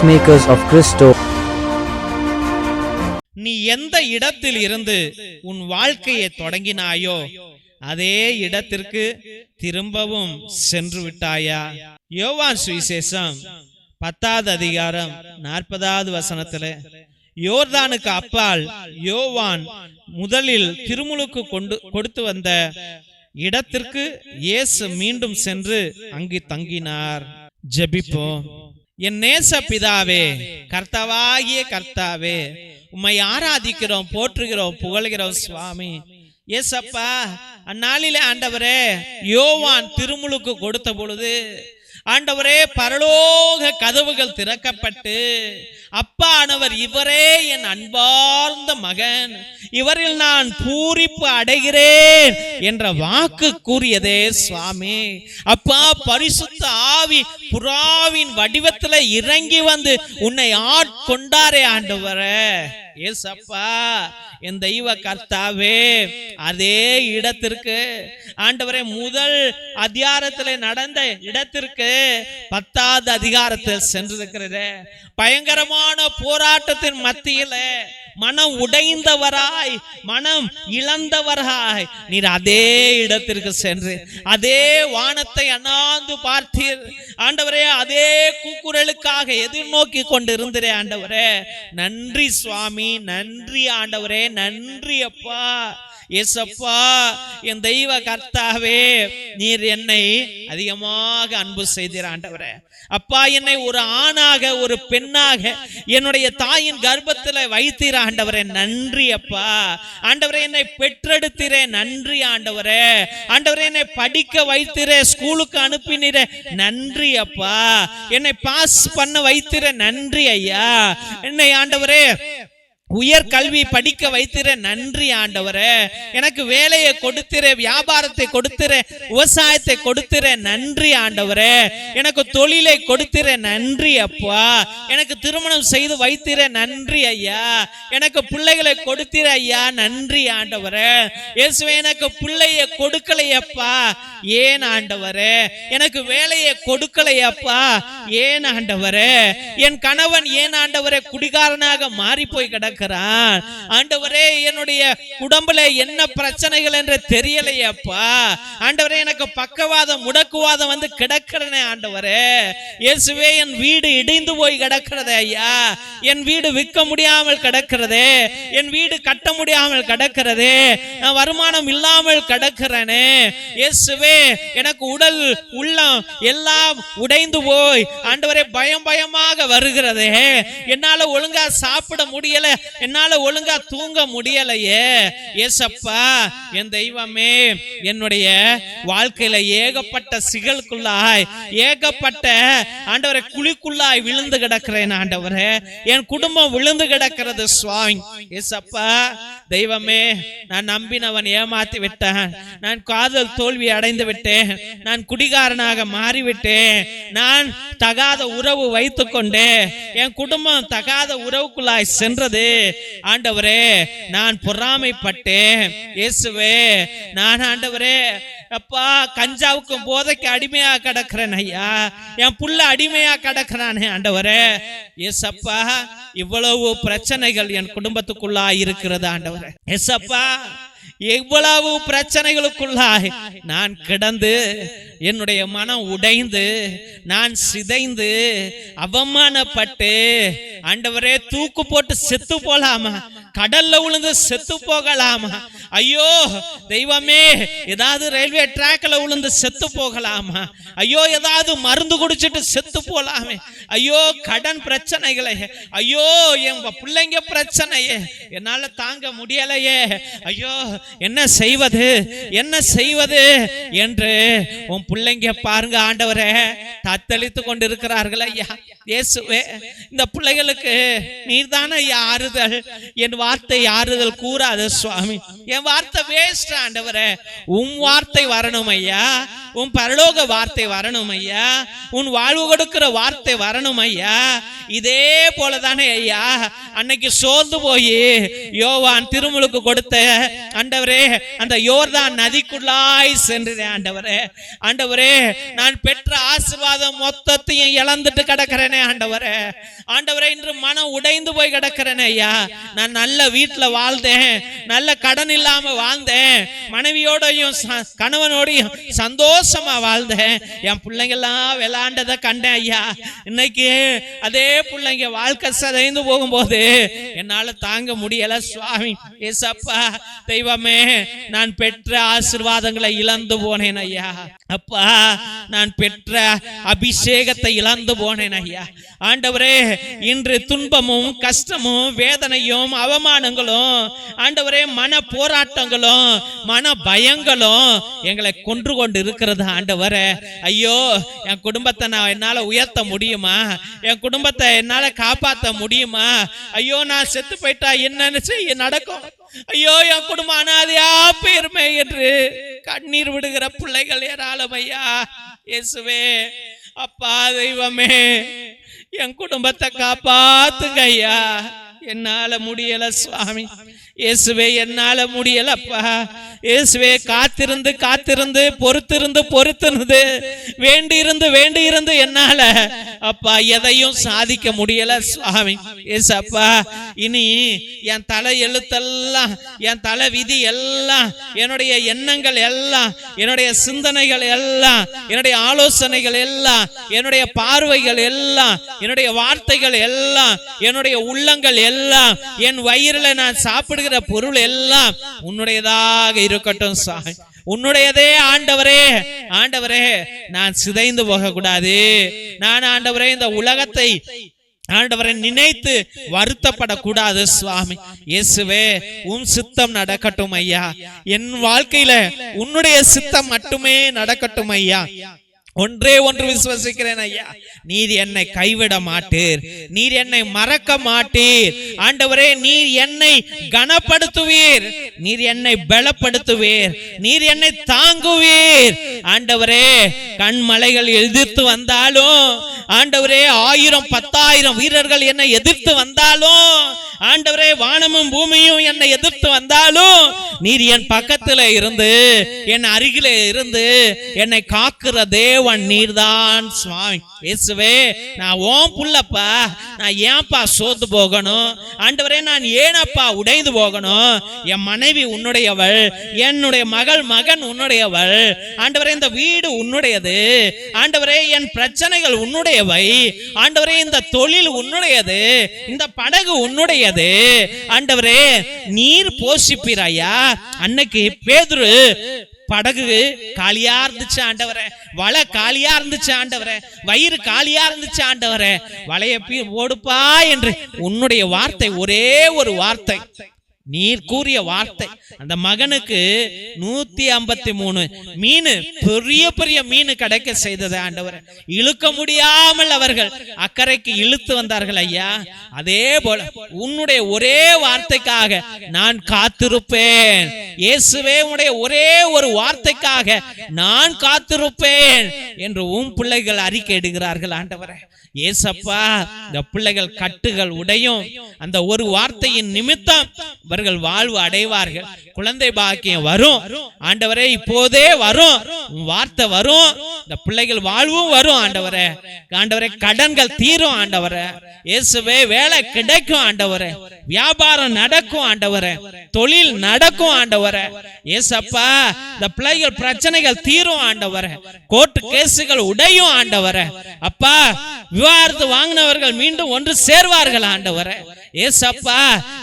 Peacemakers of Christo. நீ எந்த இடத்தில் இருந்து உன் வாழ்க்கையை தொடங்கினாயோ அதே இடத்திற்கு திரும்பவும் சென்று விட்டாயா? யோவான் சுவிசேஷம் 10வது அதிகாரம் 40வது வசனத்துல, யோர்தானுக்கு அப்பால் யோவான் முதலில் திருமுழுக்கு கொடுத்து வந்த இடத்திற்கு இயேசு மீண்டும் சென்று அங்கு தங்கினார். ஜெபிப்போம். என் நேச பிதாவே, கர்த்தாவாகிய கர்த்தாவே, உம்மை ஆராதிக்கிறோம், போற்றுகிறோம், புகழ்கிறோம் சுவாமி. ஏசப்பா, அந்நாளிலே ஆண்டவரே யோவான் திருமுழுக்கு கொடுத்த பொழுது ஆண்டவரே பரலோக கதவுகள் திறக்கப்பட்டு, அப்பானவர் இவரே என் அன்பார்ந்த மகன், இவரில் நான் பூரிப்பு அடைகிறேன் என்ற வாக்கு கூறியதே சுவாமி. அப்பா, பரிசுத்த ஆவி புறாவின் வடிவத்தில் இறங்கி வந்து உன்னை ஆட்கொண்டாரே ஆண்டவரே. ஏசப்பா, என் தெய்வ கர்த்தாவே, அதே இடத்திற்கு ஆண்டவரே முதல் அதிகாரத்தில் நடந்த இடத்திற்கு 10வது அதிகாரத்தில் சென்றிருக்கிறது. பயங்கரமான போராட்டத்தின் மத்தியில மனம் உடைந்தவராய், மனம் இழந்தவராய் நீர் அதே இடத்திற்கு சென்று அதே வானத்தை அண்ணாந்து பார்த்தீர் ஆண்டவரே. அதே கூக்குரலுக்காக எதிர்நோக்கி கொண்டிருந்தே ஆண்டவரே. நன்றி சுவாமி, நன்றி ஆண்டவரே, நன்றி அப்பா. ஏசப்பா, என் தெய்வ கர்த்தாவே, நீர் என்னை அதிகமாக அன்பு செய்தீர் ஆண்டவரே. அப்பா, என்னை ஒரு ஆணாக ஒரு பெண்ணாக என்னுடைய தாயின் கர்ப்பத்தில் வைத்தீர் ஆண்டவரே. நன்றி அப்பா. ஆண்டவரே, என்னை பெற்றெடுத்தீரே. நன்றி ஆண்டவரே. ஆண்டவரே, என்னை படிக்க வைத்தீரே, ஸ்கூலுக்கு அனுப்பினீரே. நன்றி அப்பா. என்னை பாஸ் பண்ண வைத்தீரே. நன்றி ஐயா. என்னை ஆண்டவரே உயர் கல்வி படிக்க வைத்திர. நன்றி ஆண்டவரே. எனக்கு வேலையை கொடுத்திர, வியாபாரத்தை கொடுத்திர, விவசாயத்தை கொடுத்திர. நன்றி ஆண்டவரே. எனக்கு தொழிலை கொடுத்திர. நன்றி அப்பா. எனக்கு திருமணம் செய்து வைத்திர. நன்றி ஐயா. எனக்கு பிள்ளைகளை கொடுத்திர ஐயா. நன்றி ஆண்டவரே. இயேசுவே, எனக்கு பிள்ளையை கொடுக்கலையப்பா. ஏன் ஆண்டவரே? எனக்கு வேலையை கொடுக்கலையப்பா. ஏன் ஆண்டவரே? என் கணவன் ஏன் ஆண்டவரே குடிகாரனாக மாறி போய் கிடக்க ஆண்டவரே? என்னுடைய உடம்புல என்ன பிரச்சனைகள் என்று தெரியலையப்பா. ஆண்டவரே, எனக்கு பக்கவாதம் முடக்குவாதம் வந்து கிடக்கிறனே ஆண்டவரே. இயேசுவே, என் வீடு இடிந்து போய் கிடக்கிறதே ஐயா. என் வீடு விற்க முடியாமல் கிடக்கிறதே. என் வீடு கட்ட முடியாமல் கிடக்கிறதே. நான் வருமானம் இல்லாமல் கிடக்கிறனே. இயேசுவே, எனக்கு உடல் உள்ளம் எல்லாம் உடைந்து போய் ஆண்டவரே பயம் பயமாக வருகிறதே. என்னால ஒழுங்கா சாப்பிட முடியல, என்னால ஒழுங்கா தூங்க முடியலையே. ஏசப்பா, என் தெய்வமே, என்னுடைய வாழ்க்கையில ஏகப்பட்ட சிகலுக்குள்ளாய், ஏகப்பட்ட ஆண்டவரை குழிக்குள்ளாய் விழுந்து கிடக்கிறேன் ஆண்டவரே. என் குடும்பம் விழுந்து கிடக்கிறது சுவாமி. ஏசப்பா, தெய்வமே, நான் நம்பினவன் ஏமாத்தி விட்டேன். நான் காதல் தோல்வி அடைந்து விட்டேன். நான் குடிகாரனாக மாறிவிட்டேன். நான் தகாத உறவு வைத்துக் கொண்டேன். என் குடும்பம் தகாத உறவுக்குள்ளாய் சென்றது ஆண்டவரே. நான் பொறாமைப்பட்டேன். இயேசுவே, நான் ஆண்டவரே அப்பா கஞ்சாவுக்கும் போதைக்கு அடிமையா கிடக்கிறேன் ஐயா. என் புள்ள அடிமையா கிடக்கிறானே ஆண்டவரே. ஏசப்பா, இவ்வளவு பிரச்சனைகள் என் குடும்பத்துக்குள்ளா இருக்கிறது ஆண்டவரே. ஏசப்பா, எவ்வளவு பிரச்சனைகளுக்குள்ளாய் நான் கிடந்து என்னுடைய மனம் உடைந்து நான் சிதைந்து அவமானப்பட்டு ஆண்டவரே தூக்கு போட்டு செத்து போலாமா? கடல்ல விழுந்து செத்து போகலாமா? ஐயோ தெய்வமே, ஏதாவது ரயில்வே டிராக்ல விழுந்து செத்து போகலாமா? ஐயோ, ஏதாவது மருந்து குடிச்சிட்டு செத்து போலாமே? ஐயோ, கடன் பிரச்சனைகளே, ஐயோ என் பிள்ளைங்க பிரச்சனையே, என்னால தாங்க முடியலையே. ஐயோ, என்ன செய்வது, என்ன செய்வது என்று உன் பிள்ளைங்க பாருங்க ஆண்டவரே தத்தளித்து கொண்டிருக்கிறார்கள் ஐயா. இயேசுவே, இந்த பிள்ளைகளுக்கு நீர்தானே ஆறுதல். என் வார்த்தை ஆறுதல் கூறாது சுவாமி. என் வார்த்தை வேஸ்ட் ஆண்டவரே. உன் வார்த்தை வரணும் ஐயா. உன் பரலோக வார்த்தை வரணும் ஐயா. உன் வாழ்வு கொடுக்கிற வார்த்தை வரணும் ஐயா. இதே போலதானே ஐயா அன்னைக்கு சோர்ந்து போய் யோவான் திருமுழுக்கு கொடுத்த ஆண்டவரே அந்த யோர்தான் நதிக்குள்ளாய் சென்றேன். ஆண்டவரே, ஆண்டவரே, நான் பெற்ற ஆசீர்வாதம் மொத்தத்தையும் இழந்துட்டு கிடக்கிறேனே ஆண்டவரே. ஆண்டவரே, இன்று மனம் உடைந்து போய் கிடக்கிறேனே ஐயா. நான் நல்ல வீட்டுல வாழ்ந்தேன், நல்ல கடன் இல்லாம வாழ்ந்தேன், மனைவியோடையும் கணவனோடையும் சந்தோஷமா வாழ்ந்தேன், என் பிள்ளைங்க எல்லாம் விளையாண்டதை கண்டேன் ஐயா. இன்னைக்கு அதே பிள்ளைங்க வாழ்க்கை சதைந்து போகும்போது என்னால தாங்க முடியல சுவாமி. ஏசப்பா தெய்வமே, நான் பெற்ற ஆசீர்வாதங்களை இழந்து போனேன் ஐயா. அப்பா, நான் பெற்ற அபிஷேகத்தை இழந்து போனேன் ஐயா. ஆண்டவரே, இன்று துன்பமும் கஷ்டமும் வேதனையும் அவமானங்களும் ஆண்டவரே மன போராட்டங்களும் மன பயங்களும் எங்களை கொன்று கொண்டு இருக்கிறது ஆண்டவரே. ஐயோ, என் குடும்பத்தை நான் என்னால உயர்த்த முடியுமா? என் குடும்பத்தை என்னால காப்பாற்ற முடியுமா? ஐயோ, நான் செத்து போயிட்டா என்னன்னு செய்ய நடக்கும்? ஐயோ, என் குடும்பம் அனாதையா போயிருமே என்று கண்ணீர் விடுகிற பிள்ளைகள் ஏராளம் ஐயா. இயேசுவே, அப்பா தெய்வமே, என் குடும்பத்தை காப்பாத்துங்க ஐயா. என்னால முடியல சுவாமி. இயேசுவே, என்னால முடியலப்பா. இயேசுவே, காத்திருந்து காத்திருந்து பொறுத்திருந்து வேண்டி இருந்து என்னால அப்பா எதையும் சாதிக்க முடியல சுவாமி. ஏசப்பா, இனி என் தலை எழுத்தெல்லாம், என் தலை விதி எல்லாம், என்னுடைய எண்ணங்கள் எல்லாம், என்னுடைய சிந்தனைகள் எல்லாம், என்னுடைய ஆலோசனைகள் எல்லாம், என்னுடைய பார்வைகள் எல்லாம், என்னுடைய வார்த்தைகள் எல்லாம், என்னுடைய உள்ளங்கள் எல்லாம், என் வயிறுல நான் சாப்பிடுகிற பொருள் எல்லாம் உன்னுடையதாக இருக்கட்டும் சாமி. உன்னுடையதே ஆண்டவரே. ஆண்டவரே, நான் சிதைந்து போக கூடாது. நான் ஆண்டவரே இந்த உலகத்தை ஆண்டவரை நினைத்து வருத்தப்படக்கூடாது சுவாமி. இயேசுவே, உம் சித்தம் நடக்கட்டும் ஐயா. என் வாழ்க்கையில உன்னுடைய சித்தம் மட்டுமே நடக்கட்டும் ஐயா. ஒன்றே ஒன்று விசுவசிக்கிறேன் ஐயா, நீர் என்னை கைவிட மாட்டீர், நீர் என்னை மறக்க மாட்டீர். ஆண்டவரே, நீர் என்னை கனப்படுத்துவீர், நீர் என்னை பலப்படுத்துவீர், நீர் என்னை தாங்குவீர். ஆண்டவரே, கண்மலைகள் எதிர்த்து வந்தாலும், ஆண்டவரே 1000 10,000 வீரர்கள் என்னை எதிர்த்து வந்தாலும், ஆண்டவரே வானமும் பூமியும் என்னை எதிர்த்து வந்தாலும், நீர் என் பக்கத்துல இருந்து என் அருகில இருந்து என்னை காக்குற தேவன் நீர்தான் சுவாமி. இயேசுவே, நான் ஓம் புள்ளப்பா, நான் ஏன்பா சோர்ந்து போகணும்? ஆண்டவரே, நான் ஏனப்பா உடைந்து போகணும்? என் மனைவி உன்னுடையவள், என்னுடைய மகன் உன்னுடையவள். ஆண்டவரே, இந்த வீடு உன்னுடையது. ஆண்டவரே, என் பிரச்சனைகள் உன்னுடையவை. ஆண்டவரே, இந்த தொழில் உன்னுடையது, இந்த படகு உன்னுடையது. ஆண்டவரே, நீர் போஷிப்பீராயா. அன்னைக்கு பேதுரு படகு காலியா இருந்துச்சு ஆண்டவரே, வலை காலியா இருந்துச்சு ஆண்டவரே, வயிறு காலியா இருந்துச்சு ஆண்டவரே. வலையை ஓடுப்பா என்று உன்னுடைய வார்த்தை, ஒரே ஒரு வார்த்தை, நீர் கூறிய வார்த்தை, அந்த மகனுக்கு 153 மீன், பெரிய பெரிய மீன் கிடைக்க செய்தது ஆண்டவர். இழுக்க முடியாமல் அவர்கள் அக்கறைக்கு இழுத்து வந்தார்கள் ஐயா. அதே போல உன்னுடைய ஒரே வார்த்தைக்காக நான் காத்திருப்பேன். இயேசுவே, உன்னுடைய ஒரே ஒரு வார்த்தைக்காக நான் காத்திருப்பேன் என்று உன் பிள்ளைகள் அறிக்கை இடுகிறார்கள் ஆண்டவரே. ஏசப்பா, இந்த பிள்ளைகள் கட்டுகள் உடையும், அந்த ஒரு வார்த்தையின் நிமித்தம் இவர்கள் வாழ்வு அடைவார்கள். குழந்தை பாக்கியம் வரும் ஆண்டவரே, இப்போதே வரும், வார்த்தை வரும், இந்த பிள்ளைகள் வாழ்வும் வரும் ஆண்டவரே. ஆண்டவரே, கடன்கள் தீரும் ஆண்டவரே. இயேசுவே, வேலை கிடைக்கும் ஆண்டவரே, வியாபாரம் நடக்கும் ஆண்டவரே, தொழில் நடக்கும் ஆண்டவரே. ஏசப்பா, இந்த பிள்ளைகள் பிரச்சனைகள் தீரும் ஆண்டவரே, கோர்ட்டு கேசுகள் உடையும் ஆண்டவரே. அப்பா, விவாகரத்து வாங்கினவர்கள் மீண்டும் ஒன்று சேர்வார்கள் ஆண்டவரே. ஏசப்பா,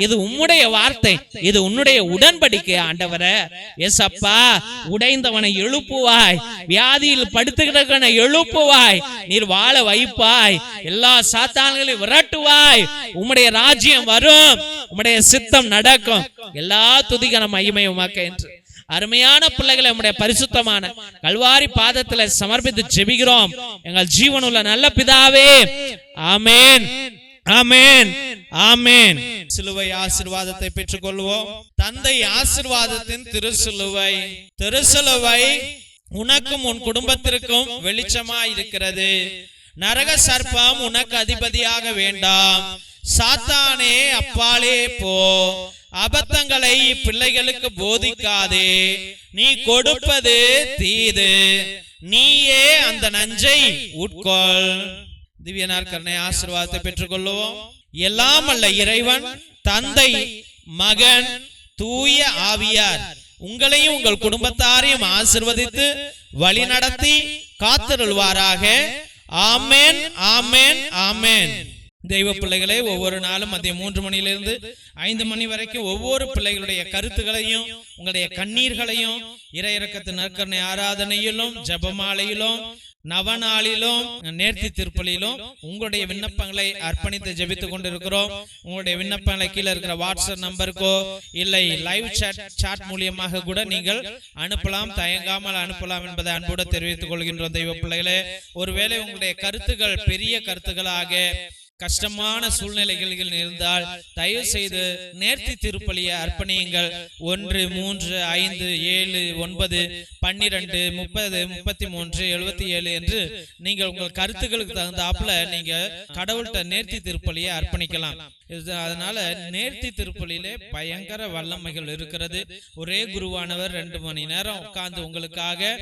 இது உம்முடைய வார்த்தை, இது உன்னுடைய உடன்படிக்கை ஆண்டவரே. ஏசப்பா, உடைந்தவனை எழுப்புவாய், வியாதியில் படுத்துகிறவனை எழுப்புவாய், நீர் வாழ வைப்பாய், எல்லா சாத்தான்களையும் விரட்டுவாய். உம்முடைய ராஜ்யம் வரும், உம்முடைய சித்தம் நடக்கும். எல்லா துதிகன மகிமை உமக்கு என்று அருமையான பிள்ளைகளை உம்முடைய பரிசுத்தமான கல்வாரி பாதத்தில் சமர்ப்பித்து ஜெபிக்கிறோம் எங்கள் ஜீவனுள்ள நல்ல பிதாவே. ஆமென், ஆமென், ஆமென். சிலுவை ஆசீர்வாதத்தை பெற்றுக் கொள்வோம். தந்தை ஆசீர்வாதத்தின் திருசிலுவை, திருசிலுவை உனக்கும் உன் குடும்பத்திற்கும் வெளிச்சமாய் இருக்கிறது. நரக சர்ப்பம் உனக்கு அதிபதியாக வேண்டாம். சாத்தானே அப்பாலே போ, அபத்தங்களை பிள்ளைகளுக்கு போதிக்காதே, நீ கொடுப்பது தீது, நீயே அந்த நஞ்சை உட்கொள். திவ்யனார் கருணை ஆசீர்வாதத்தை பெற்றுக் கொள்வோம். எல்லாம் அல்ல இறைவன், தந்தை, மகன், தூய ஆவியார் உங்களையும் உங்கள் குடும்பத்தாரையும் ஆசீர்வதித்து வழி நடத்தி காத்திருள்வாராக. ஆமென், ஆமென், ஆமென். தெய்வ பிள்ளைகளே, ஒவ்வொரு நாளும் மதியம் 3 மணியிலிருந்து 5 மணி வரைக்கும் ஒவ்வொரு பிள்ளைகளுடைய கருத்துக்களையும் உங்களுடைய கண்ணீர்களையும் இறையிறக்கத்தின் நற்கருணை ஆராதனையிலும் ஜெபமாலையிலும் நவநாளிலும் நேர்த்தி திருப்பலியிலும் உங்களுடைய விண்ணப்பங்களை அர்ப்பணித்து ஜெபித்துக் கொண்டிருக்கிறோம். உங்களுடைய விண்ணப்பங்களை கீழே இருக்கிற வாட்ஸ்அப் நம்பருக்கோ இல்லை லைவ் சாட் மூலியமாக கூட நீங்கள் அனுப்பலாம். தயங்காமல் அனுப்பலாம் என்பதை அன்போடு தெரிவித்துக் கொள்கின்றோம். தெய்வ பிள்ளைகளே, ஒருவேளை உங்களுடைய கருத்துக்கள் பெரிய கருத்துக்களாக கஷ்டமான சூழ்நிலைகளில் இருந்தால் தயவு செய்து நேர்த்தி திருப்பலியை அர்ப்பணியுங்கள். 1 3 5 7 9 12 30 33 77 என்று நீங்கள் உங்கள் கருத்துக்களுக்கு தகுந்தாப்புல நீங்க கடவுள்கிட்ட நேர்த்தி திருப்பலியை அர்ப்பணிக்கலாம். அதனால நேர்த்தி திருப்பலியிலே பயங்கர வல்லமைகள் இருக்கிறது. ஒரே குருவானவர் 2 மணி நேரம் உட்கார்ந்து உங்களுக்காக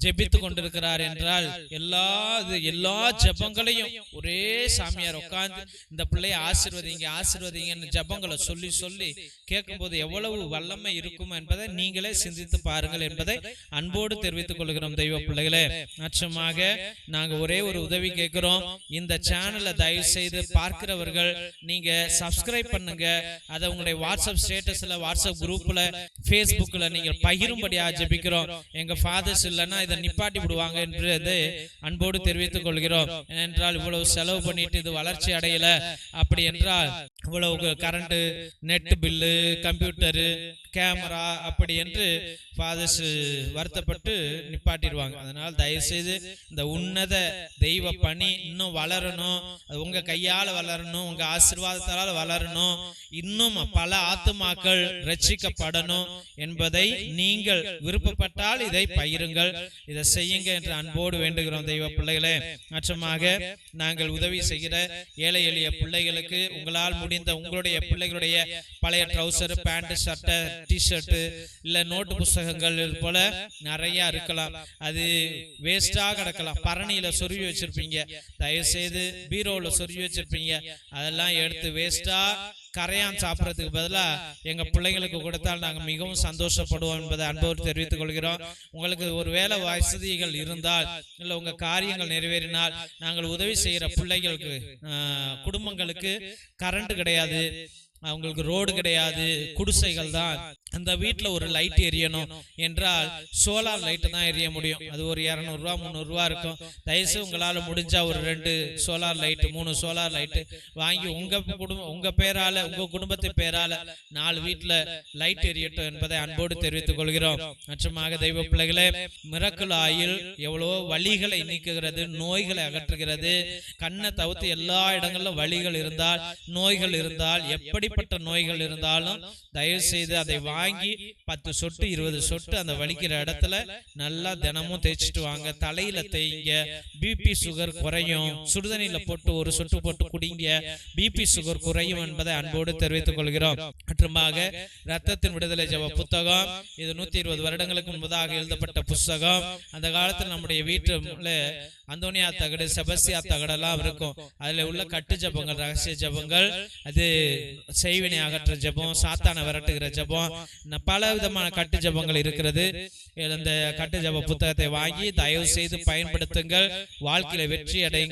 ஜெபித்து கொண்டிருக்கிறார் என்றால் எல்லா ஜெபங்களையும் ஒரே சாமியார் உட்கார்ந்து இந்த பிள்ளையை ஆசீர்வதிங்கன்னு ஜெபங்களை சொல்லி சொல்லி கேட்கும் போது எவ்வளவு வல்லமை இருக்கும் என்பதை நீங்களே சிந்தித்து பாருங்கள் என்பதை அன்போடு தெரிவித்துக் கொள்கிறோம். தெய்வ பிள்ளைகளே, நிச்சயமாக நாங்க ஒரே ஒரு உதவி கேட்கிறோம். இந்த சேனலை தயவு செய்து பார்க்கிறவர்கள் நீங்க சப்ஸ்கிரைப் பண்ணுங்க. அதை உங்களுடைய வாட்ஸ்அப் ஸ்டேட்டஸ்ல, வாட்ஸ்அப் குரூப்ல, பேஸ்புக்ல நீங்கள் பகிரும்படியா ஜெபிக்கிறோம். எங்க ஃபாதர்ஸ் இல்லைன்னா இதை நிப்பாட்டி விடுவாங்க என்று அன்போடு தெரிவித்துக் கொள்கிறோம். ஏனென்றால் இவ்வளவு செலவு பண்ணிட்டு இது வளர்ச்சி அடையல, அப்படி என்றால் இவ்வளவு current, net bill, computer, camera அப்படி என்று ஃபாதர்ஸ் வருத்தப்பட்டு நிப்பாட்டிடுவாங்க. அதனால் தயவு செய்து இந்த உன்னத தெய்வ பணி இன்னும் வளரணும், உங்க கையால வளரணும், உங்க ஆசீர்வாதத்தால் வளரணும், இன்னும் பல ஆத்துமாக்கள் ரட்சிக்கப்படணும் என்பதை நீங்கள் விருப்பப்பட்டால் இதை பகிருங்கள், இதை செய்யுங்க என்று அன்போடு வேண்டுகிறோம். தெய்வ பிள்ளைகளே, நிச்சயமாக நாங்கள் உதவி செய்கிற ஏழை எளிய பிள்ளைகளுக்கு உங்களால் முடிந்த உங்களுடைய பிள்ளைகளுடைய பழைய ட்ரௌசர், பேண்ட், சட்டை, டிஷர்ட் இல்ல நோட்டு புஸ்தகங்கள் போல நிறைய இருக்கலாம். அது வேஸ்டா கிடக்கலாம். பரணியில சொருவி வச்சிருப்பீங்க, தயவு செய்து பீரோல சொருவி வச்சிருப்பீங்க, அதெல்லாம் எடுத்து வேஸ்டா கரையான் சாப்பிட்றதுக்கு பதிலா எங்க பிள்ளைங்களுக்கு கொடுத்தால் நாங்கள் மிகவும் சந்தோஷப்படுவோம் என்பதை அன்போடு தெரிவித்துக் கொள்கிறோம். உங்களுக்கு ஒரு வேலை வசதிகள் இருந்தால் இல்லை உங்க காரியங்கள் நிறைவேறினால் நாங்கள் உதவி செய்கிற பிள்ளைகளுக்கு குடும்பங்களுக்கு கரண்ட் கிடையாது, அவங்களுக்கு ரோடு கிடையாது, குடிசைகள் தான், அந்த வீட்டில் ஒரு லைட் எரியணும் என்றால் சோலார் லைட்டு தான் எரிய முடியும். அது ஒரு 200 ரூபா 300 ரூபா இருக்கும். தயவுசெய்து உங்களால் முடிஞ்சா ஒரு 2 சோலார் லைட்டு 3 சோலார் லைட்டு வாங்கி உங்க பேரால, உங்க குடும்பத்து பேரால 4 வீட்டில் லைட் எரியட்டும் என்பதை அன்போடு தெரிவித்துக் கொள்கிறோம். நிச்சயமாக தெய்வ பிள்ளைகளே, மிரக்கல் ஆயில் எவ்வளவோ வலிகளை நீக்குகிறது, நோய்களை அகற்றுகிறது. கண்ணை தவிர்த்து எல்லா இடங்களிலும் வலிகள் இருந்தால், நோய்கள் இருந்தால், எப்படிப்பட்ட நோய்கள் இருந்தாலும் தயவு செய்து அதை வாங்கி 10 சொட்டு 20 சொட்டு அந்த வலிக்கிற இடத்துல நல்லா தினமும் தேய்ச்சிட்டு வாங்க. தலையில தேய்ங்க, பிபி சுகர் குறையும். சுடுதண்ணில போட்டு 1 சொட்டு போட்டு குடிங்க, பிபி சுகர் குறையும் என்பதை அன்போடு தெரிவித்துக் கொள்கிறோம். மற்றுமாக ரத்தத்தின் விடுதலை ஜெப புத்தகம், இது 120 வருடங்களுக்கு முன்பதாக எழுதப்பட்ட புத்தகம். அந்த காலத்தில் நம்முடைய வீட்டுல அந்தோனியா தகடு, செபஸ்தியா தகடெல்லாம் இருக்கும். அதுல உள்ள கட்டு ஜபங்கள், ரகசிய ஜபங்கள், அது செய்வினை அகற்ற ஜபம், சாத்தான விரட்டுகிற ஜபம், பல விதமான கட்டு ஜபங்கள் இருக்கிறது. இந்த கட்டு ஜப புத்தகத்தை வாங்கி தயவு செய்து பயன்படுத்துங்கள். வாழ்க்கையில வெற்றி அடையுங்கள்.